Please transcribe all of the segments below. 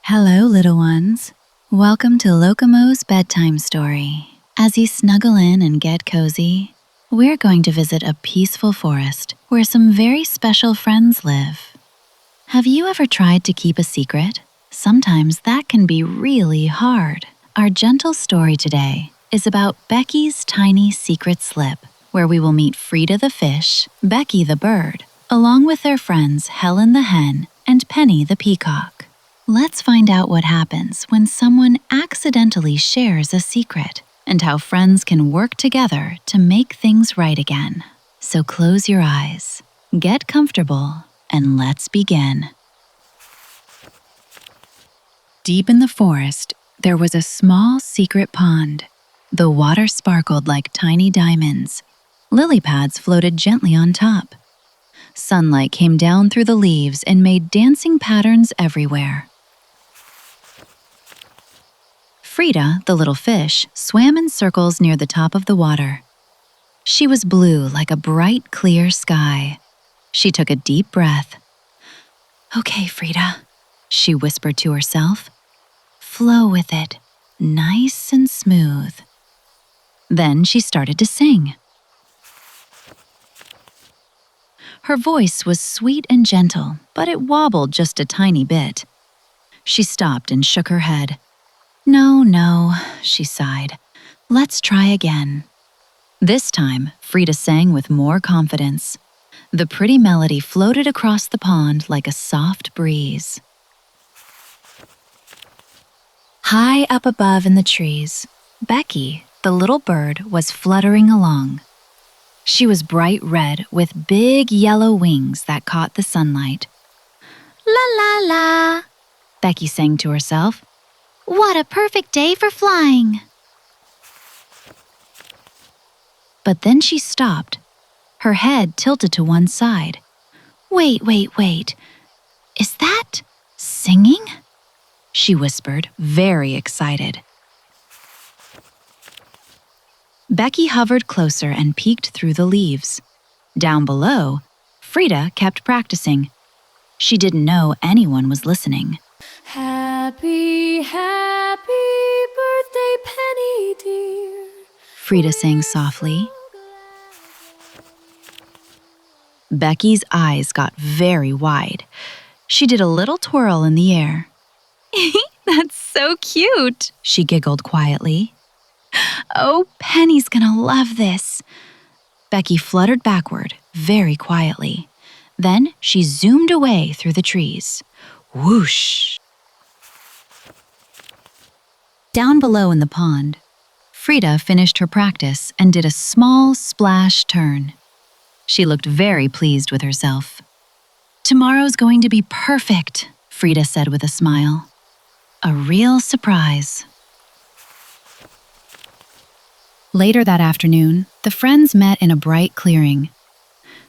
Hello, little ones. Welcome to Locomo's Bedtime Story. As you snuggle in and get cozy, we're going to visit a peaceful forest where some very special friends live. Have you ever tried to keep a secret? Sometimes that can be really hard. Our gentle story today is about Becky's tiny secret slip, where we will meet Frida the fish, Becky the bird, along with their friends Helen the hen and Penny the peacock. Let's find out what happens when someone accidentally shares a secret and how friends can work together to make things right again. So close your eyes, get comfortable, and let's begin. Deep in the forest, there was a small secret pond. The water sparkled like tiny diamonds. Lily pads floated gently on top. Sunlight came down through the leaves and made dancing patterns everywhere. Frida, the little fish, swam in circles near the top of the water. She was blue like a bright, clear sky. She took a deep breath. "Okay, Frida," she whispered to herself. "Flow with it, nice and smooth." Then she started to sing. Her voice was sweet and gentle, but it wobbled just a tiny bit. She stopped and shook her head. No, she sighed. "Let's try again." This time, Frida sang with more confidence. The pretty melody floated across the pond like a soft breeze. High up above in the trees, Becky, the little bird, was fluttering along. She was bright red with big yellow wings that caught the sunlight. "La la la," Becky sang to herself. "What a perfect day for flying." But then she stopped. Her head tilted to one side. Wait. Is that singing?" she whispered, very excited. Becky hovered closer and peeked through the leaves. Down below, Frida kept practicing. She didn't know anyone was listening. Happy birthday, Penny dear. Frida sang softly. Becky's eyes got very wide. She did a little twirl in the air. "That's so cute," she giggled quietly. "Oh, Penny's gonna love this." Becky fluttered backward, very quietly. Then she zoomed away through the trees. Whoosh! Down below in the pond, Frida finished her practice and did a small splash turn. She looked very pleased with herself. "Tomorrow's going to be perfect," Frida said with a smile. A real surprise. Later that afternoon, the friends met in a bright clearing.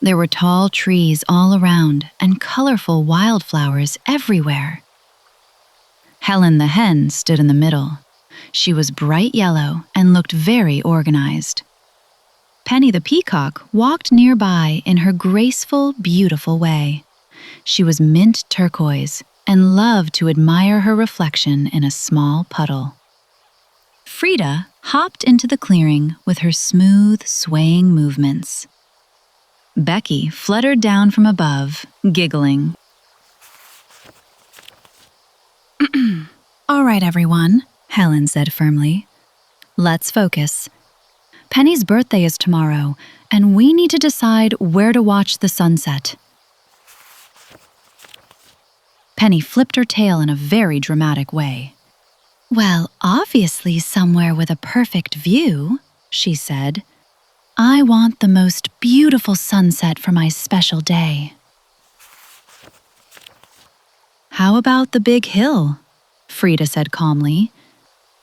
There were tall trees all around and colorful wildflowers everywhere. Helen the hen stood in the middle. She was bright yellow and looked very organized. Penny the peacock walked nearby in her graceful, beautiful way. She was mint turquoise and loved to admire her reflection in a small puddle. Frida hopped into the clearing with her smooth, swaying movements. Becky fluttered down from above, giggling. "All right, everyone," Helen said firmly. "Let's focus. Penny's birthday is tomorrow, and we need to decide where to watch the sunset." Penny flipped her tail in a very dramatic way. "Well, obviously somewhere with a perfect view," she said. "I want the most beautiful sunset for my special day." "How about the big hill?" Frida said calmly.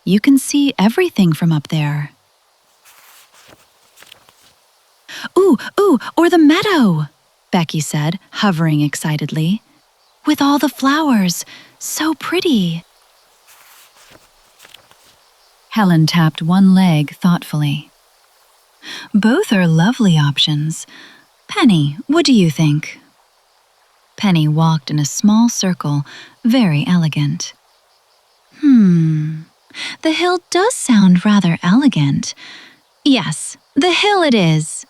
"You can see everything from up there." Ooh, or the meadow," Becky said, hovering excitedly. "With all the flowers, so pretty." Helen tapped one leg thoughtfully. "Both are lovely options. Penny, what do you think?" Penny walked in a small circle, very elegant. The hill does sound rather elegant. Yes, the hill it is.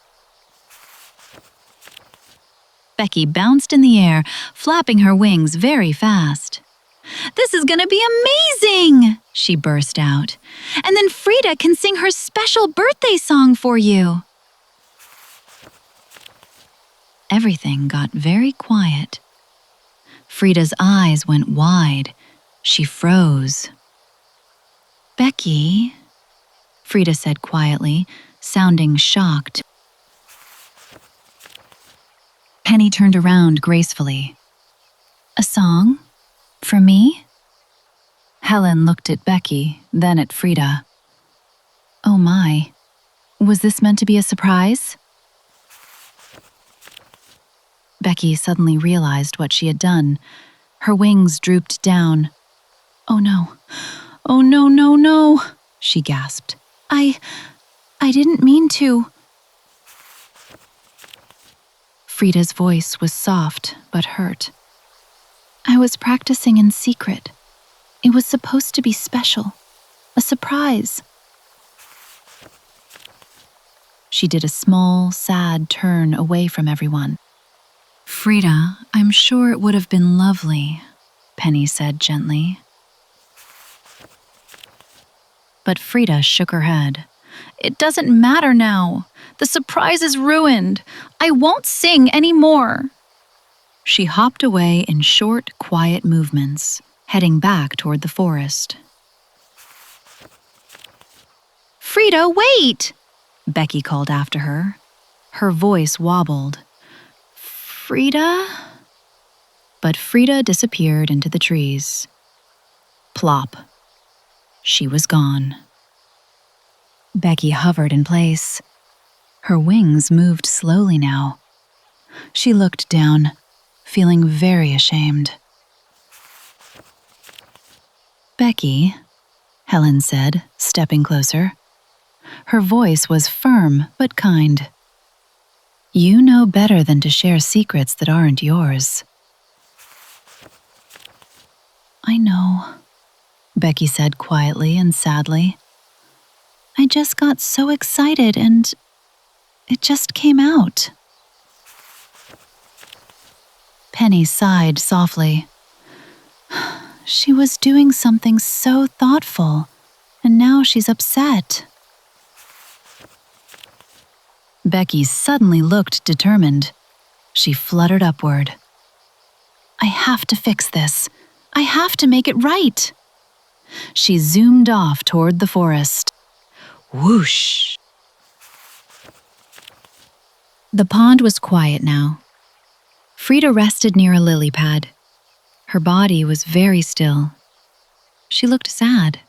Becky bounced in the air, flapping her wings very fast. This is gonna be amazing! She burst out. And then Frida can sing her special birthday song for you. Everything got very quiet. Frida's eyes went wide. She froze. Becky, Frida said quietly, sounding shocked. Penny turned around gracefully. A song? For me? Helen looked at Becky, then at Frida. Oh my, was this meant to be a surprise? Becky suddenly realized what she had done. Her wings drooped down. Oh no, oh no, no, no, she gasped. I didn't mean to. Frida's voice was soft but hurt. I was practicing in secret. It was supposed to be special, a surprise. She did a small, sad turn away from everyone. Frida, I'm sure it would have been lovely, Penny said gently. But Frida shook her head. It doesn't matter now. The surprise is ruined. I won't sing anymore. She hopped away in short, quiet movements, heading back toward the forest. Frida, wait! Becky called after her. Her voice wobbled. Frida? But Frida disappeared into the trees. Plop. She was gone. Becky hovered in place. Her wings moved slowly now. She looked down, feeling very ashamed. Becky, Helen said, stepping closer. Her voice was firm but kind. You know better than to share secrets that aren't yours. I know, Becky said quietly and sadly. I just got so excited and it just came out. Penny sighed softly. She was doing something so thoughtful, and now she's upset. Becky suddenly looked determined. She fluttered upward. I have to fix this. I have to make it right. She zoomed off toward the forest. Whoosh! The pond was quiet now. Frida rested near a lily pad. Her body was very still. She looked sad.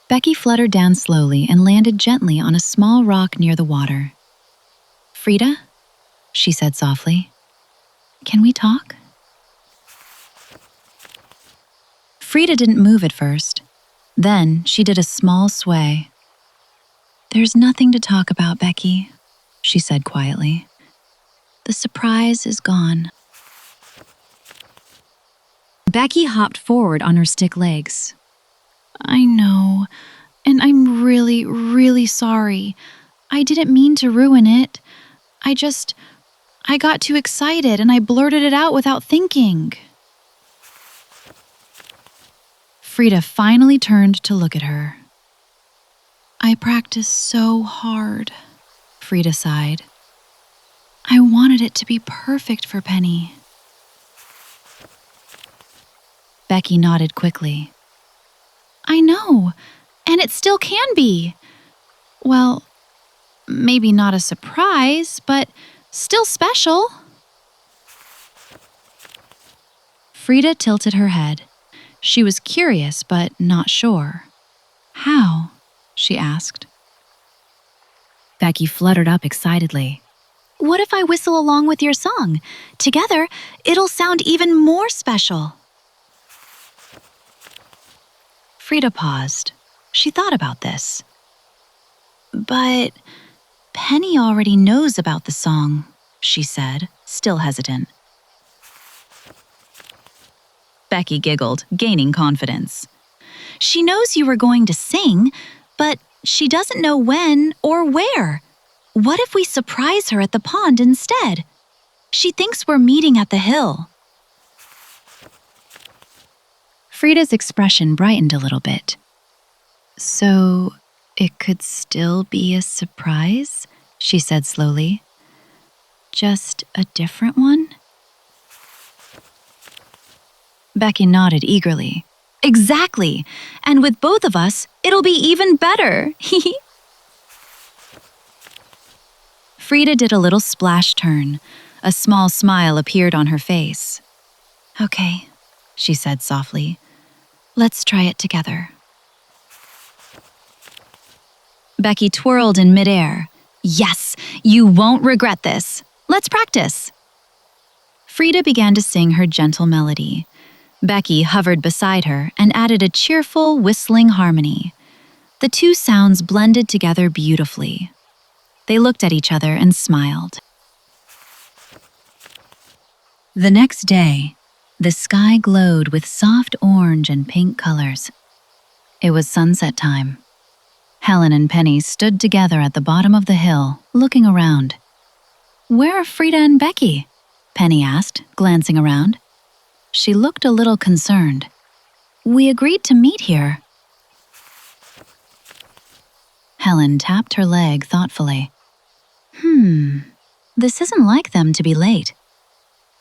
Becky fluttered down slowly and landed gently on a small rock near the water. Frida, she said softly, can we talk? Frida didn't move at first. Then she did a small sway. There's nothing to talk about, Becky, she said quietly. The surprise is gone. Becky hopped forward on her stick legs. I know, and I'm really, really sorry. I didn't mean to ruin it. I got too excited and I blurted it out without thinking. Frida finally turned to look at her. I practiced so hard, Frida sighed. I wanted it to be perfect for Penny. Becky nodded quickly. I know, and it still can be. Well, maybe not a surprise, but still special. Frida tilted her head. She was curious, but not sure. How? She asked. Becky fluttered up excitedly. What if I whistle along with your song? Together, it'll sound even more special. Frida paused. She thought about this. But Penny already knows about the song, she said, still hesitant. Becky giggled, gaining confidence. She knows you were going to sing, but she doesn't know when or where. What if we surprise her at the pond instead? She thinks we're meeting at the hill. Frida's expression brightened a little bit. So, it could still be a surprise? She said slowly. Just a different one? Becky nodded eagerly. Exactly! And with both of us, it'll be even better! Frida did a little splash turn. A small smile appeared on her face. Okay, she said softly. Let's try it together. Becky twirled in midair. Yes, you won't regret this. Let's practice. Frida began to sing her gentle melody. Becky hovered beside her and added a cheerful, whistling harmony. The two sounds blended together beautifully. They looked at each other and smiled. The next day, the sky glowed with soft orange and pink colors. It was sunset time. Helen and Penny stood together at the bottom of the hill, looking around. Where are Frida and Becky? Penny asked, glancing around. She looked a little concerned. We agreed to meet here. Helen tapped her leg thoughtfully. This isn't like them to be late.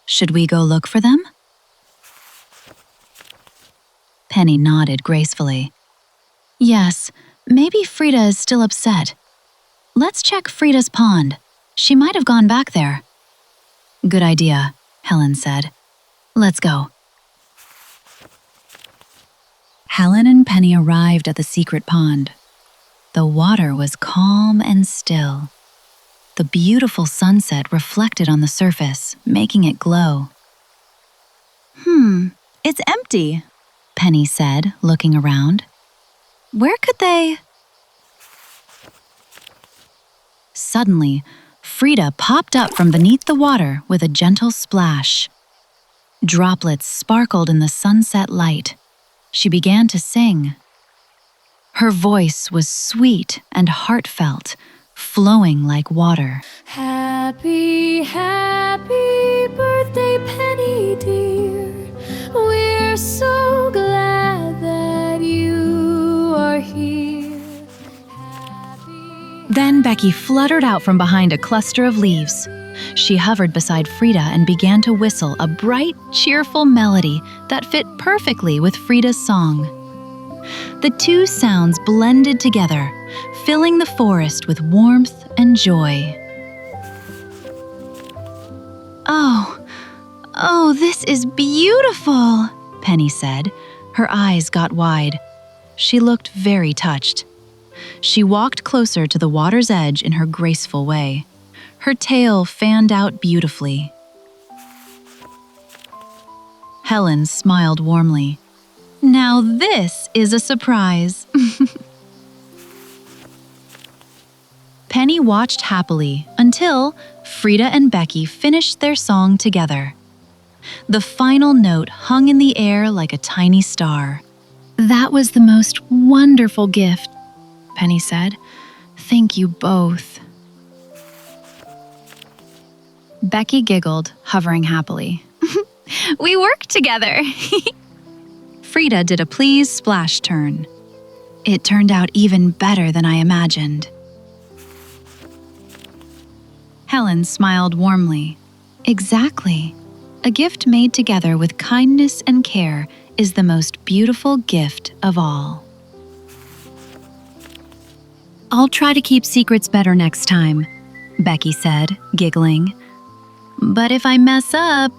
Should we go look for them? Penny nodded gracefully. Yes, maybe Frida is still upset. Let's check Frida's pond. She might have gone back there. Good idea, Helen said. Let's go. Helen and Penny arrived at the secret pond. The water was calm and still. The beautiful sunset reflected on the surface, making it glow. It's empty, Penny said, looking around. Where could they? Suddenly, Frida popped up from beneath the water with a gentle splash. Droplets sparkled in the sunset light. She began to sing. Her voice was sweet and heartfelt, flowing like water. Happy, happy birthday, Penny dear. We're so glad that you are here. Then Becky fluttered out from behind a cluster of leaves. She hovered beside Frida and began to whistle a bright, cheerful melody that fit perfectly with Frida's song. The two sounds blended together, filling the forest with warmth and joy. Oh, this is beautiful, Penny said. Her eyes got wide. She looked very touched. She walked closer to the water's edge in her graceful way. Her tail fanned out beautifully. Helen smiled warmly. Now this is a surprise. Penny watched happily until Frida and Becky finished their song together. The final note hung in the air like a tiny star. That was the most wonderful gift, Penny said. Thank you both. Becky giggled, hovering happily. We worked together. Frida did a pleased splash turn. It turned out even better than I imagined. Helen smiled warmly. Exactly. A gift made together with kindness and care is the most beautiful gift of all. I'll try to keep secrets better next time, Becky said, giggling. But if I mess up,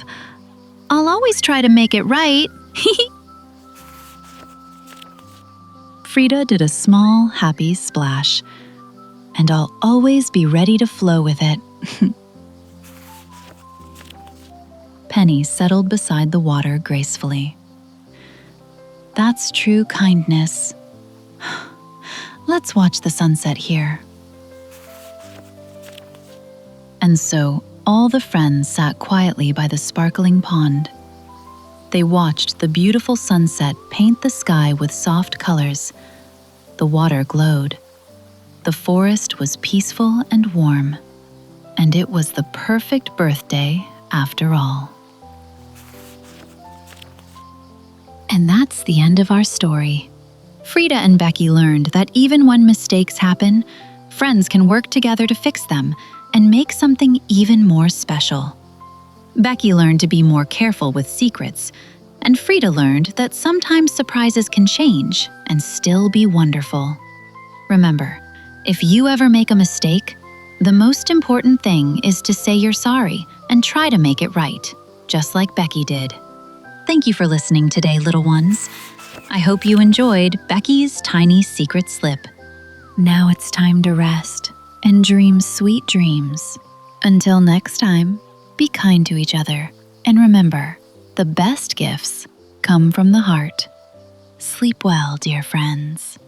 I'll always try to make it right. Frida did a small, happy splash, and I'll always be ready to flow with it. Penny settled beside the water gracefully. That's true kindness. Let's watch the sunset here. And so all the friends sat quietly by the sparkling pond. They watched the beautiful sunset paint the sky with soft colors. The water glowed. The forest was peaceful and warm. And it was the perfect birthday after all. And that's the end of our story. Frida and Becky learned that even when mistakes happen, friends can work together to fix them and make something even more special. Becky learned to be more careful with secrets, and Frida learned that sometimes surprises can change and still be wonderful. Remember, if you ever make a mistake, the most important thing is to say you're sorry and try to make it right, just like Becky did. Thank you for listening today, little ones. I hope you enjoyed Becky's tiny secret slip. Now it's time to rest and dream sweet dreams. Until next time, be kind to each other, and remember, the best gifts come from the heart. Sleep well, dear friends.